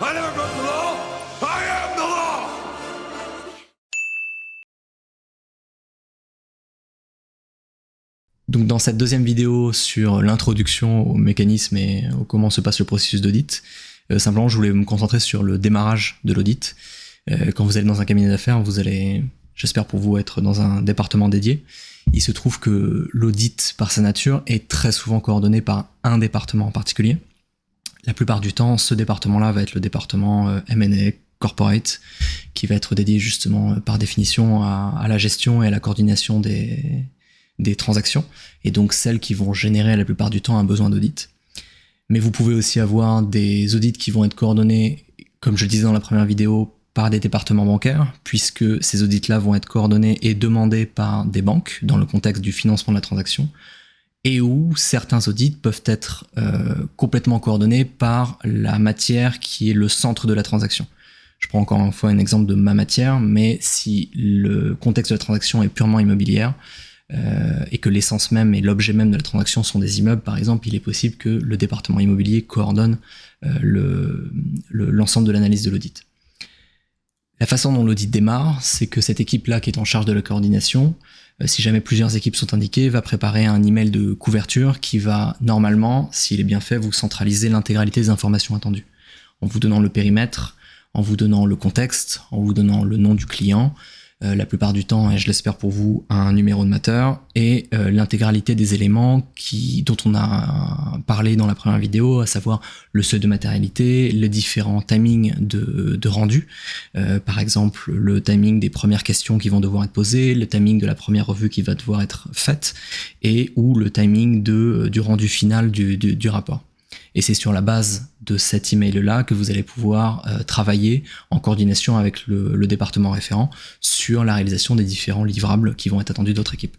I never broke the law. I am the law. Donc dans cette deuxième vidéo sur l'introduction au mécanisme et au comment se passe le processus d'audit, simplement je voulais me concentrer sur le démarrage de l'audit. Quand vous allez dans un cabinet d'affaires, vous allez, j'espère pour vous, être dans un département dédié. Il se trouve que l'audit, par sa nature, est très souvent coordonné par un département en particulier. La plupart du temps, ce département-là va être le département M&A, Corporate, qui va être dédié justement par définition à la gestion et à la coordination des transactions, et donc celles qui vont générer la plupart du temps un besoin d'audit. Mais vous pouvez aussi avoir des audits qui vont être coordonnés, comme je le disais dans la première vidéo, par des départements bancaires, puisque ces audits-là vont être coordonnés et demandés par des banques dans le contexte du financement de la transaction, et où certains audits peuvent être complètement coordonnés par la matière qui est le centre de la transaction. Je prends encore une fois un exemple de ma matière, mais si le contexte de la transaction est purement immobilière, et que l'essence même et l'objet même de la transaction sont des immeubles, par exemple, il est possible que le département immobilier coordonne l'ensemble de l'analyse de l'audit. La façon dont l'audit démarre, c'est que cette équipe-là qui est en charge de la coordination, si jamais plusieurs équipes sont indiquées, va préparer un email de couverture qui va normalement, s'il est bien fait, vous centraliser l'intégralité des informations attendues, en vous donnant le périmètre, en vous donnant le contexte, en vous donnant le nom du client, la plupart du temps, et je l'espère pour vous, un numéro de mater, et l'intégralité des éléments dont on a parlé dans la première vidéo, à savoir le seuil de matérialité, les différents timings de rendu, par exemple le timing des premières questions qui vont devoir être posées, le timing de la première revue qui va devoir être faite, et ou le timing du rendu final du rapport. Et c'est sur la base de cet email-là que vous allez pouvoir travailler en coordination avec le département référent sur la réalisation des différents livrables qui vont être attendus d'autres équipes.